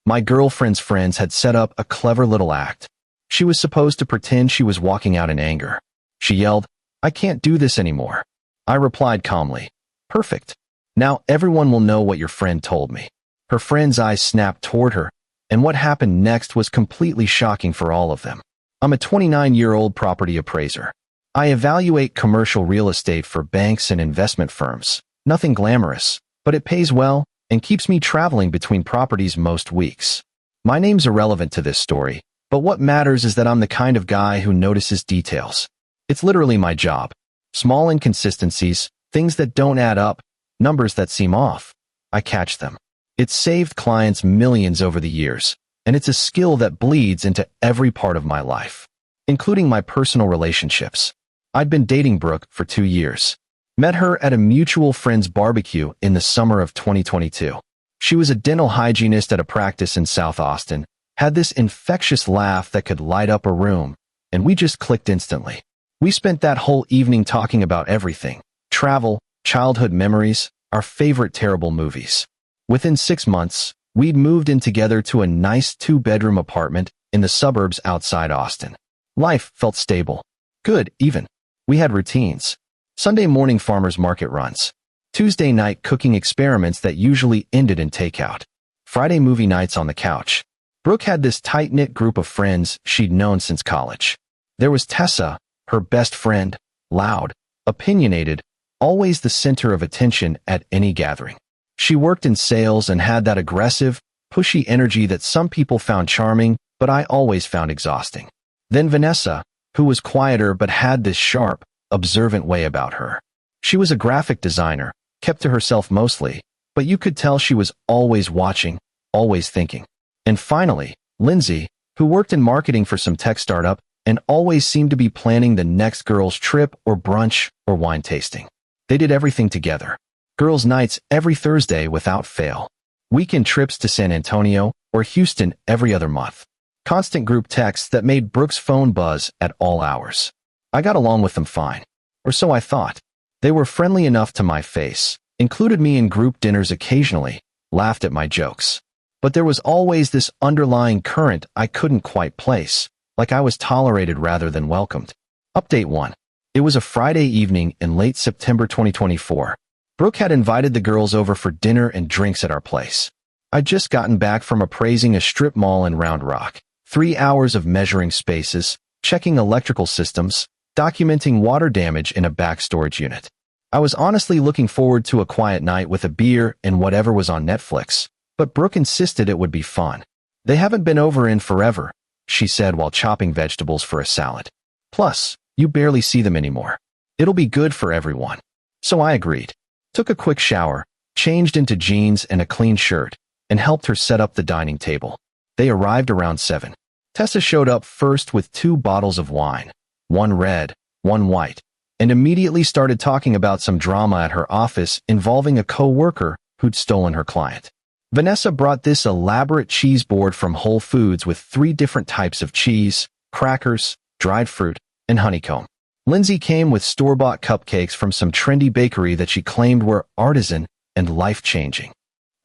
My girlfriend's friends had set up a clever little act. She was supposed to pretend she was walking out in anger. She yelled, "I can't do this anymore." I replied calmly, "Perfect. Now everyone will know what your friend told me." Her friend's eyes snapped toward her, and what happened next was completely shocking for all of them. I'm a 29-year-old property appraiser. I evaluate commercial real estate for banks and investment firms. Nothing glamorous, but it pays well and keeps me traveling between properties most weeks. My name's irrelevant to this story, but what matters is that I'm the kind of guy who notices details. It's literally my job. Small inconsistencies, things that don't add up, numbers that seem off. I catch them. It's saved clients millions over the years, and it's a skill that bleeds into every part of my life, including my personal relationships. I'd been dating Brooke for 2 years. Met her at a mutual friend's barbecue in the summer of 2022. She was a dental hygienist at a practice in South Austin, had this infectious laugh that could light up a room, and we just clicked instantly. We spent that whole evening talking about everything: travel, childhood memories, our favorite terrible movies. Within 6 months, we'd moved in together to a nice 2-bedroom apartment in the suburbs outside Austin. Life felt stable. Good, even. We had routines. Sunday morning farmers market runs. Tuesday night cooking experiments that usually ended in takeout. Friday movie nights on the couch. Brooke had this tight-knit group of friends she'd known since college. There was Tessa, her best friend, loud, opinionated, always the center of attention at any gathering. She worked in sales and had that aggressive, pushy energy that some people found charming, but I always found exhausting. Then Vanessa, who was quieter but had this sharp, observant way about her. She was a graphic designer, kept to herself mostly, but you could tell she was always watching, always thinking. And finally, Lindsay, who worked in marketing for some tech startup and always seemed to be planning the next girls' trip or brunch or wine tasting. They did everything together. Girls' nights every Thursday without fail. Weekend trips to San Antonio or Houston every other month. Constant group texts that made Brooke's phone buzz at all hours. I got along with them fine. Or so I thought. They were friendly enough to my face, included me in group dinners occasionally, laughed at my jokes. But there was always this underlying current I couldn't quite place, like I was tolerated rather than welcomed. Update 1. It was a Friday evening in late September 2024. Brooke had invited the girls over for dinner and drinks at our place. I'd just gotten back from appraising a strip mall in Round Rock. 3 hours of measuring spaces, checking electrical systems, documenting water damage in a back storage unit. I was honestly looking forward to a quiet night with a beer and whatever was on Netflix, but Brooke insisted it would be fun. "They haven't been over in forever," she said while chopping vegetables for a salad. "Plus, you barely see them anymore. It'll be good for everyone." So I agreed. Took a quick shower, changed into jeans and a clean shirt, and helped her set up the dining table. They arrived around 7. Tessa showed up first with 2 bottles of wine, one red, one white, and immediately started talking about some drama at her office involving a co-worker who'd stolen her client. Vanessa brought this elaborate cheese board from Whole Foods with 3 different types of cheese, crackers, dried fruit, and honeycomb. Lindsay came with store-bought cupcakes from some trendy bakery that she claimed were artisan and life-changing.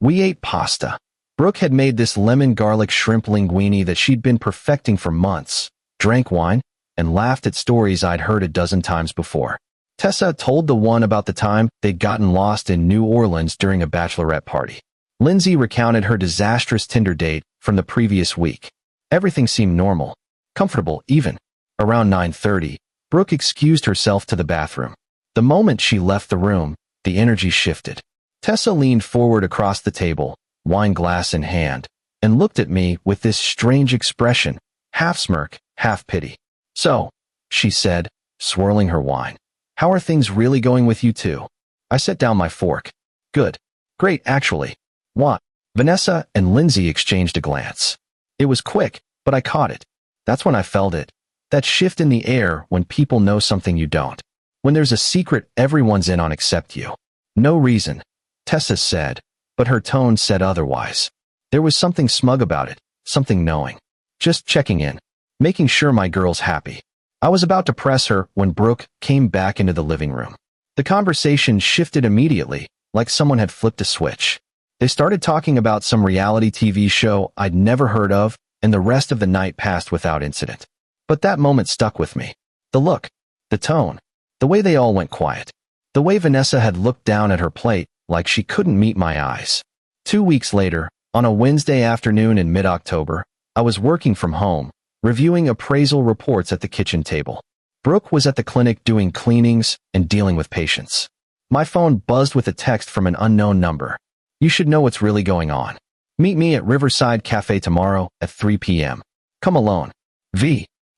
We ate pasta. Brooke had made this lemon garlic shrimp linguine that she'd been perfecting for months, drank wine, and laughed at stories I'd heard a dozen times before. Tessa told the one about the time they'd gotten lost in New Orleans during a bachelorette party. Lindsay recounted her disastrous Tinder date from the previous week. Everything seemed normal, comfortable even. Around 9:30, Brooke excused herself to the bathroom. The moment she left the room, the energy shifted. Tessa leaned forward across the table, wine glass in hand, and looked at me with this strange expression, half smirk, half pity. "So," she said, swirling her wine, "how are things really going with you two?" I set down my fork. "Good. Great, actually." "What?" Vanessa and Lindsay exchanged a glance. It was quick, but I caught it. That's when I felt it. That shift in the air when people know something you don't. When there's a secret everyone's in on except you. "No reason," Tessa said, but her tone said otherwise. There was something smug about it, something knowing. Just checking in, making sure my girl's happy. I was about to press her when Brooke came back into the living room. The conversation shifted immediately, like someone had flipped a switch. They started talking about some reality TV show I'd never heard of, and the rest of the night passed without incident. But that moment stuck with me. The look, the tone, the way they all went quiet. The way Vanessa had looked down at her plate like she couldn't meet my eyes. 2 weeks later, on a Wednesday afternoon in mid-October, I was working from home, reviewing appraisal reports at the kitchen table. Brooke was at the clinic doing cleanings and dealing with patients. My phone buzzed with a text from an unknown number. You should know what's really going on. Meet me at Riverside Cafe tomorrow at 3 p.m. Come alone.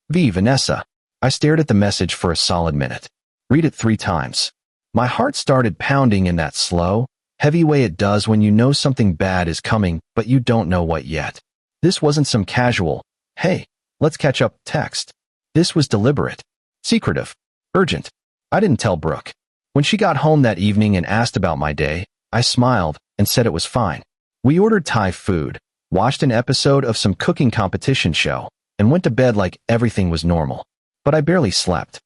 Vanessa. I stared at the message for a solid minute. Read it 3 times. My heart started pounding in that slow, heavy way it does when you know something bad is coming, but you don't know what yet. This wasn't some casual, hey, let's catch up text. This was deliberate, secretive, urgent. I didn't tell Brooke. When she got home that evening and asked about my day, I smiled and said it was fine. We ordered Thai food, watched an episode of some cooking competition show, and went to bed like everything was normal. But I barely slept.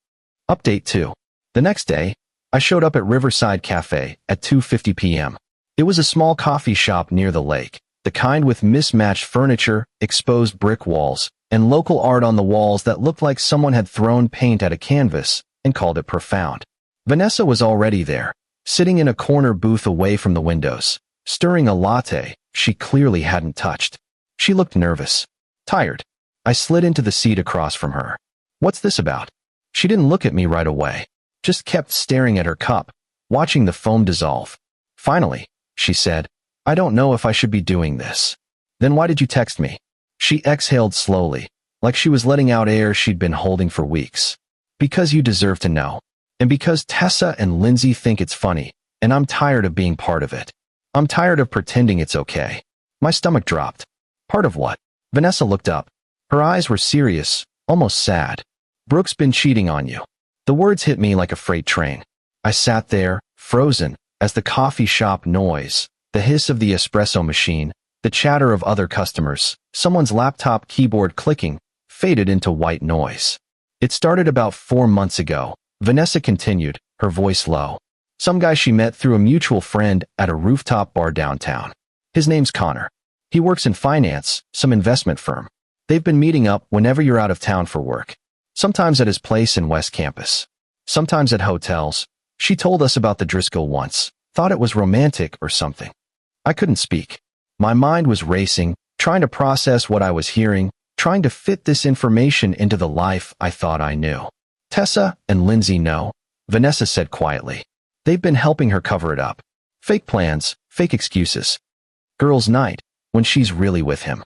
Update 2. The next day, I showed up at Riverside Cafe at 2:50 p.m. It was a small coffee shop near the lake, the kind with mismatched furniture, exposed brick walls, and local art on the walls that looked like someone had thrown paint at a canvas and called it profound. Vanessa was already there, sitting in a corner booth away from the windows, stirring a latte she clearly hadn't touched. She looked nervous, tired. I slid into the seat across from her. What's this about? She didn't look at me right away, just kept staring at her cup, watching the foam dissolve. Finally, she said, I don't know if I should be doing this. Then why did you text me? She exhaled slowly, like she was letting out air she'd been holding for weeks. Because you deserve to know. And because Tessa and Lindsay think it's funny, and I'm tired of being part of it. I'm tired of pretending it's okay. My stomach dropped. Part of what? Vanessa looked up. Her eyes were serious, almost sad. Brooke's been cheating on you. The words hit me like a freight train. I sat there, frozen, as the coffee shop noise, the hiss of the espresso machine, the chatter of other customers, someone's laptop keyboard clicking, faded into white noise. It started about 4 months ago, Vanessa continued, her voice low. Some guy she met through a mutual friend at a rooftop bar downtown. His name's Connor. He works in finance, some investment firm. They've been meeting up whenever you're out of town for work. Sometimes at his place in West Campus. Sometimes at hotels. She told us about the Driscoll once. Thought it was romantic or something. I couldn't speak. My mind was racing, trying to process what I was hearing, trying to fit this information into the life I thought I knew. Tessa and Lindsay know, Vanessa said quietly. They've been helping her cover it up. Fake plans, fake excuses. Girls' night, when she's really with him.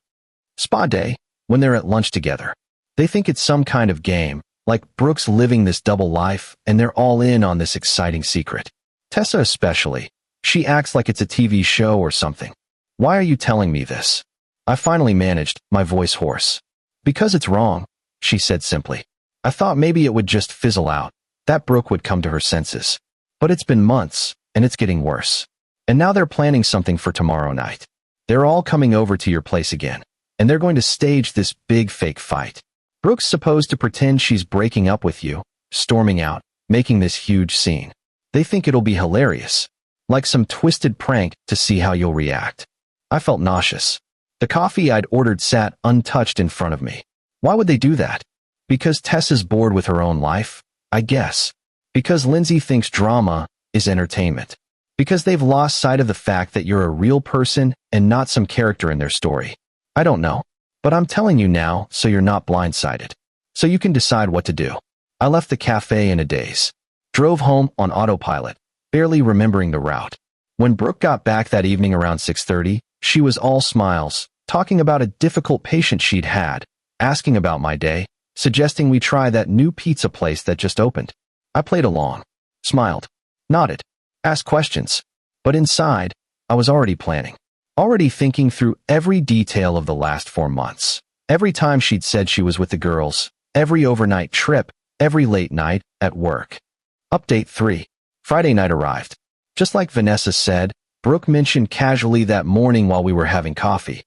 Spa day, when they're at lunch together. They think it's some kind of game, like Brooke's living this double life and they're all in on this exciting secret. Tessa especially. She acts like it's a TV show or something. Why are you telling me this? I finally managed, my voice hoarse. Because it's wrong, she said simply. I thought maybe it would just fizzle out, that Brooke would come to her senses. But it's been months, and it's getting worse. And now they're planning something for tomorrow night. They're all coming over to your place again, and they're going to stage this big fake fight. Brooke's supposed to pretend she's breaking up with you, storming out, making this huge scene. They think it'll be hilarious, like some twisted prank to see how you'll react. I felt nauseous. The coffee I'd ordered sat untouched in front of me. Why would they do that? Because Tessa's bored with her own life, I guess. Because Lindsay thinks drama is entertainment. Because they've lost sight of the fact that you're a real person and not some character in their story. I don't know. But I'm telling you now so you're not blindsided. So you can decide what to do. I left the cafe in a daze. Drove home on autopilot, barely remembering the route. When Brooke got back that evening around 6:30, she was all smiles, talking about a difficult patient she'd had, asking about my day, suggesting we try that new pizza place that just opened. I played along, smiled, nodded, asked questions. But inside, I was already planning. Already thinking through every detail of the last 4 months. Every time she'd said she was with the girls, every overnight trip, every late night at work. Update 3. Friday night arrived. Just like Vanessa said, Brooke mentioned casually that morning while we were having coffee.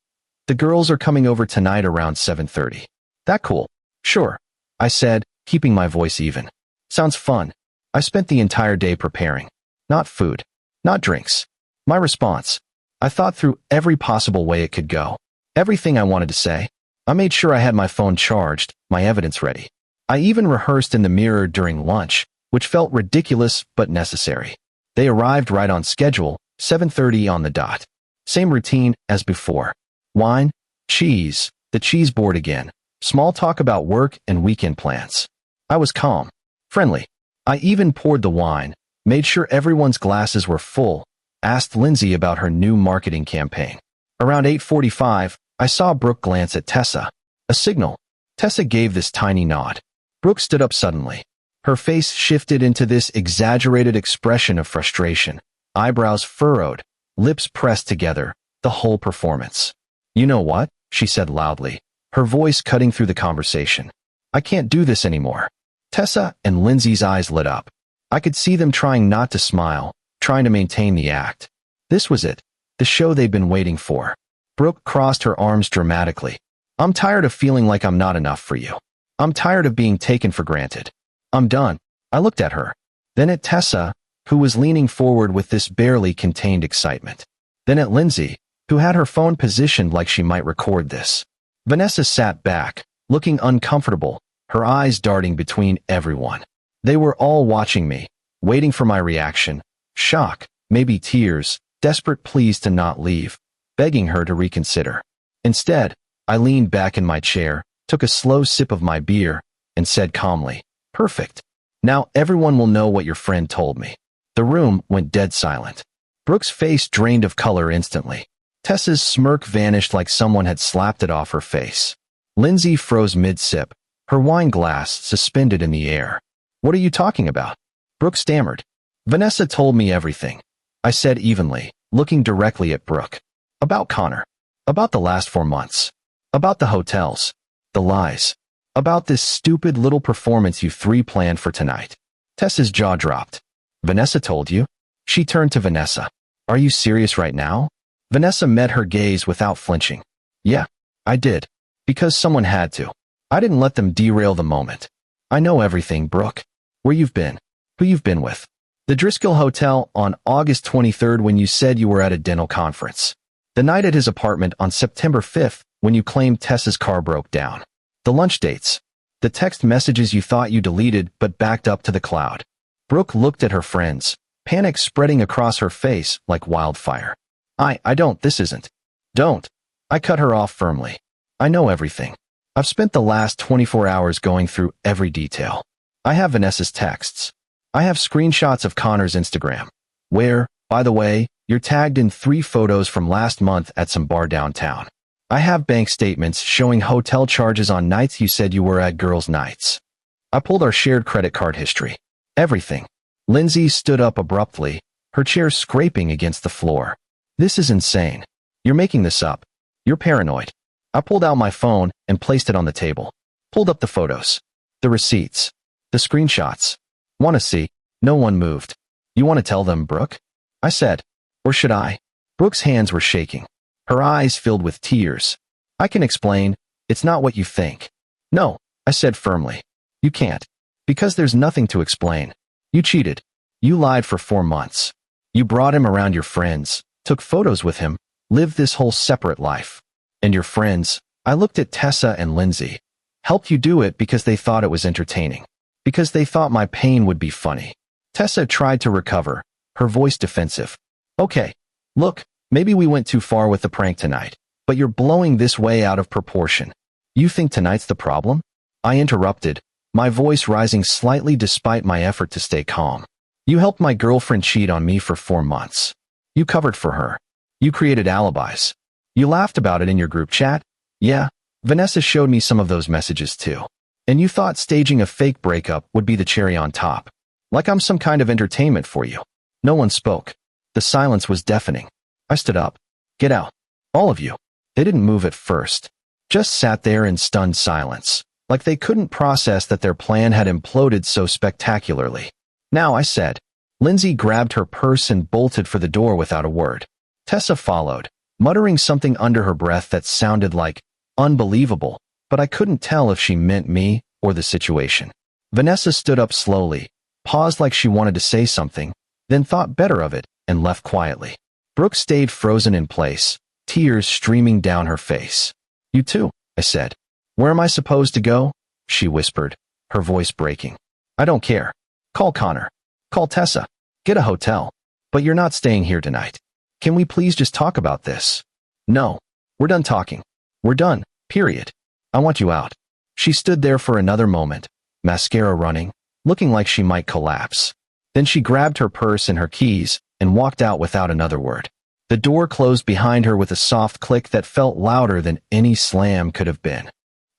The girls are coming over tonight around 7:30. That cool? Sure, I said, keeping my voice even. Sounds fun. I spent the entire day preparing. Not food. Not drinks. My response. I thought through every possible way it could go. Everything I wanted to say. I made sure I had my phone charged, my evidence ready. I even rehearsed in the mirror during lunch, which felt ridiculous but necessary. They arrived right on schedule, 7:30 on the dot. Same routine as before. Wine, cheese, the cheese board again. Small talk about work and weekend plans. I was calm, friendly. I even poured the wine, made sure everyone's glasses were full, asked Lindsay about her new marketing campaign. Around 8:45, I saw Brooke glance at Tessa. A signal. Tessa gave this tiny nod. Brooke stood up suddenly. Her face shifted into this exaggerated expression of frustration. Eyebrows furrowed, lips pressed together, the whole performance. "You know what?" she said loudly, her voice cutting through the conversation. "I can't do this anymore." Tessa and Lindsay's eyes lit up. I could see them trying not to smile, trying to maintain the act. This was it, the show they'd been waiting for. Brooke crossed her arms dramatically. "I'm tired of feeling like I'm not enough for you. I'm tired of being taken for granted. I'm done." I looked at her, then at Tessa, who was leaning forward with this barely contained excitement. Then at Lindsay, who had her phone positioned like she might record this. Vanessa sat back, looking uncomfortable, her eyes darting between everyone. They were all watching me, waiting for my reaction. Shock, maybe tears, desperate pleas to not leave, begging her to reconsider. Instead, I leaned back in my chair, took a slow sip of my beer, and said calmly, "Perfect. Now everyone will know what your friend told me." The room went dead silent. Brooke's face drained of color instantly. Tessa's smirk vanished like someone had slapped it off her face. Lindsay froze mid-sip, her wine glass suspended in the air. "What are you talking about?" Brooke stammered. "Vanessa told me everything," I said evenly, looking directly at Brooke. "About Connor. About the last 4 months. About the hotels. The lies. About this stupid little performance you three planned for tonight." Tessa's jaw dropped. "Vanessa told you?" She turned to Vanessa. "Are you serious right now?" Vanessa met her gaze without flinching. "Yeah, I did. Because someone had to. I didn't let them derail the moment. I know everything, Brooke. Where you've been. Who you've been with. The Driscoll Hotel on August 23rd when you said you were at a dental conference. The night at his apartment on September 5th when you claimed Tessa's car broke down. The lunch dates. The text messages you thought you deleted but backed up to the cloud." Brooke looked at her friends, panic spreading across her face like wildfire. I don't, this isn't. Don't. I cut her off firmly. "I know everything. I've spent the last 24 hours going through every detail. I have Vanessa's texts. I have screenshots of Connor's Instagram, where, by the way, you're tagged in 3 photos from last month at some bar downtown. I have bank statements showing hotel charges on nights you said you were at girls' nights. I pulled our shared credit card history. Everything." Lindsay stood up abruptly, her chair scraping against the floor. "This is insane. You're making this up. You're paranoid." I pulled out my phone and placed it on the table. Pulled up the photos. The receipts. The screenshots. "Want to see?" No one moved. "You want to tell them, Brooke?" I said. "Or should I?" Brooke's hands were shaking. Her eyes filled with tears. "I can explain. It's not what you think." "No," I said firmly. "You can't. Because there's nothing to explain. You cheated. You lied for 4 months. You brought him around your friends, took photos with him, lived this whole separate life. And your friends," I looked at Tessa and Lindsay, "helped you do it because they thought it was entertaining. Because they thought my pain would be funny." Tessa tried to recover, her voice defensive. "Okay, look, maybe we went too far with the prank tonight, but you're blowing this way out of proportion. You think tonight's the problem?" I interrupted, my voice rising slightly despite my effort to stay calm. "You helped my girlfriend cheat on me for 4 months. You covered for her. You created alibis. You laughed about it in your group chat. Yeah, Vanessa showed me some of those messages too. And you thought staging a fake breakup would be the cherry on top. Like I'm some kind of entertainment for you." No one spoke. The silence was deafening. I stood up. "Get out. All of you." They didn't move at first. Just sat there in stunned silence, like they couldn't process that their plan had imploded so spectacularly. "Now," I said. Lindsay grabbed her purse and bolted for the door without a word. Tessa followed, muttering something under her breath that sounded like, "Unbelievable," but I couldn't tell if she meant me or the situation. Vanessa stood up slowly, paused like she wanted to say something, then thought better of it and left quietly. Brooke stayed frozen in place, tears streaming down her face. You too, I said. Where am I supposed to go? She whispered, her voice breaking. I don't care. Call Connor. Call Tessa. Get a hotel. But you're not staying here tonight. Can we please just talk about this? No. We're done talking. We're done, period. I want you out. She stood there for another moment, mascara running, looking like she might collapse. Then she grabbed her purse and her keys and walked out without another word. The door closed behind her with a soft click that felt louder than any slam could have been.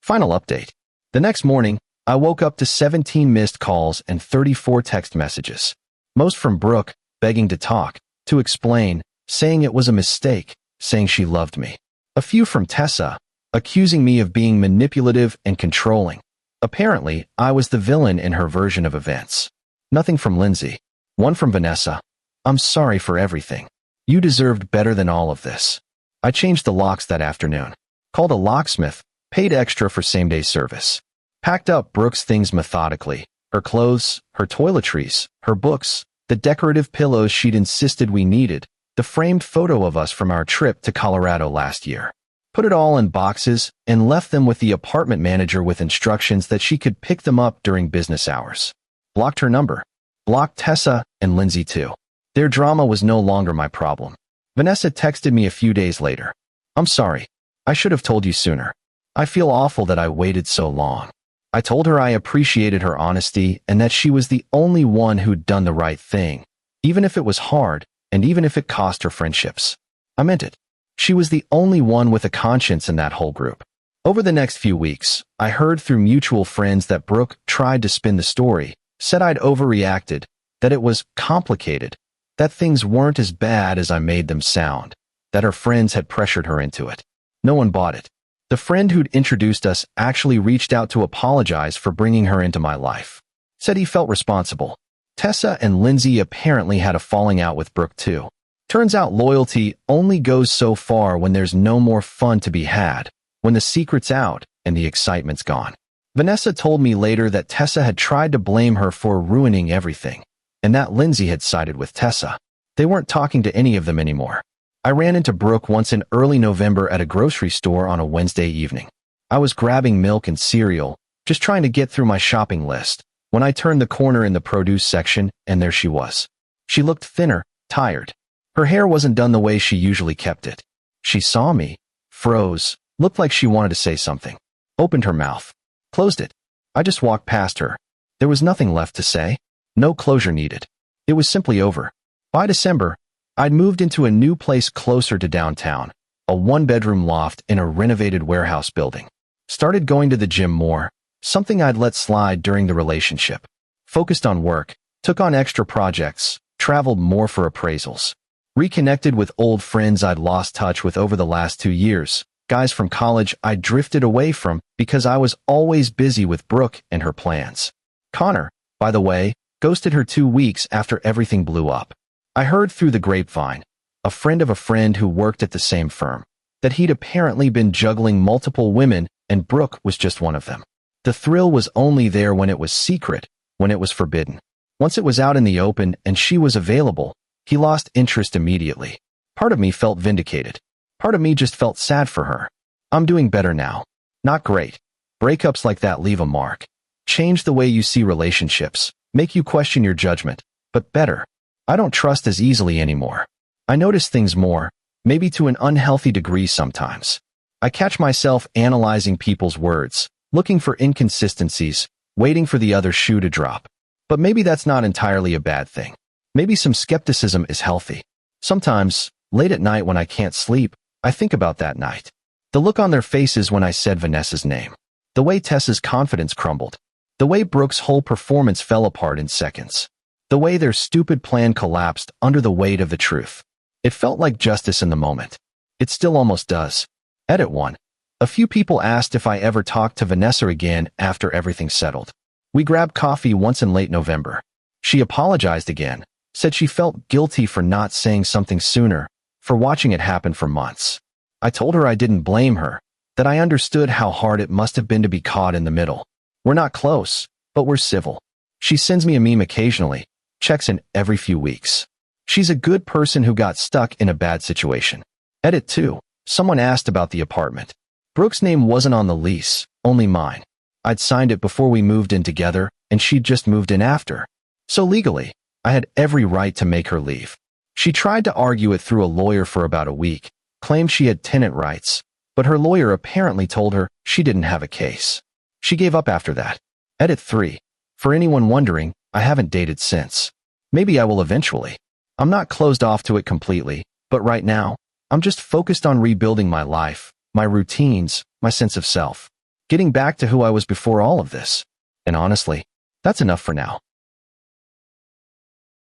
Final update. The next morning, I woke up to 17 missed calls and 34 text messages. Most from Brooke, begging to talk, to explain, saying it was a mistake, saying she loved me. A few from Tessa, accusing me of being manipulative and controlling. Apparently, I was the villain in her version of events. Nothing from Lindsay. One from Vanessa. I'm sorry for everything. You deserved better than all of this. I changed the locks that afternoon. Called a locksmith, paid extra for same-day service. Packed up Brooke's things methodically. Her clothes, her toiletries, her books, the decorative pillows she'd insisted we needed, the framed photo of us from our trip to Colorado last year. Put it all in boxes and left them with the apartment manager with instructions that she could pick them up during business hours. Blocked her number. Blocked Tessa and Lindsay too. Their drama was no longer my problem. Vanessa texted me a few days later. I'm sorry. I should have told you sooner. I feel awful that I waited so long. I told her I appreciated her honesty and that she was the only one who'd done the right thing, even if it was hard and even if it cost her friendships. I meant it. She was the only one with a conscience in that whole group. Over the next few weeks, I heard through mutual friends that Brooke tried to spin the story, said I'd overreacted, that it was complicated, that things weren't as bad as I made them sound, that her friends had pressured her into it. No one bought it. The friend who'd introduced us actually reached out to apologize for bringing her into my life. Said he felt responsible. Tessa and Lindsay apparently had a falling out with Brooke too. Turns out loyalty only goes so far when there's no more fun to be had, when the secret's out and the excitement's gone. Vanessa told me later that Tessa had tried to blame her for ruining everything, and that Lindsay had sided with Tessa. They weren't talking to any of them anymore. I ran into Brooke once in early November at a grocery store on a Wednesday evening. I was grabbing milk and cereal, just trying to get through my shopping list, when I turned the corner in the produce section, and there she was. She looked thinner, tired. Her hair wasn't done the way she usually kept it. She saw me, froze, looked like she wanted to say something. Opened her mouth. Closed it. I just walked past her. There was nothing left to say. No closure needed. It was simply over. By December, I'd moved into a new place closer to downtown, a one-bedroom loft in a renovated warehouse building. Started going to the gym more, something I'd let slide during the relationship. Focused on work, took on extra projects, traveled more for appraisals. Reconnected with old friends I'd lost touch with over the last 2 years, guys from college I drifted away from because I was always busy with Brooke and her plans. Connor, by the way, ghosted her 2 weeks after everything blew up. I heard through the grapevine, a friend of a friend who worked at the same firm, that he'd apparently been juggling multiple women and Brooke was just one of them. The thrill was only there when it was secret, when it was forbidden. Once it was out in the open and she was available, he lost interest immediately. Part of me felt vindicated. Part of me just felt sad for her. I'm doing better now. Not great. Breakups like that leave a mark. Change the way you see relationships, make you question your judgment, but better. I don't trust as easily anymore. I notice things more, maybe to an unhealthy degree sometimes. I catch myself analyzing people's words, looking for inconsistencies, waiting for the other shoe to drop. But maybe that's not entirely a bad thing. Maybe some skepticism is healthy. Sometimes, late at night when I can't sleep, I think about that night. The look on their faces when I said Vanessa's name. The way Tessa's confidence crumbled. The way Brooke's whole performance fell apart in seconds. The way their stupid plan collapsed under the weight of the truth. It felt like justice in the moment. It still almost does. Edit 1. A few people asked if I ever talked to Vanessa again after everything settled. We grabbed coffee once in late November. She apologized again, said she felt guilty for not saying something sooner, for watching it happen for months. I told her I didn't blame her, that I understood how hard it must have been to be caught in the middle. We're not close, but we're civil. She sends me a meme occasionally, checks in every few weeks. She's a good person who got stuck in a bad situation. Edit 2. Someone asked about the apartment. Brooke's name wasn't on the lease, only mine. I'd signed it before we moved in together, and she'd just moved in after. So legally, I had every right to make her leave. She tried to argue it through a lawyer for about a week, claimed she had tenant rights, but her lawyer apparently told her she didn't have a case. She gave up after that. Edit 3. For anyone wondering, I haven't dated since. Maybe I will eventually. I'm not closed off to it completely, but right now, I'm just focused on rebuilding my life, my routines, my sense of self. Getting back to who I was before all of this. And honestly, that's enough for now.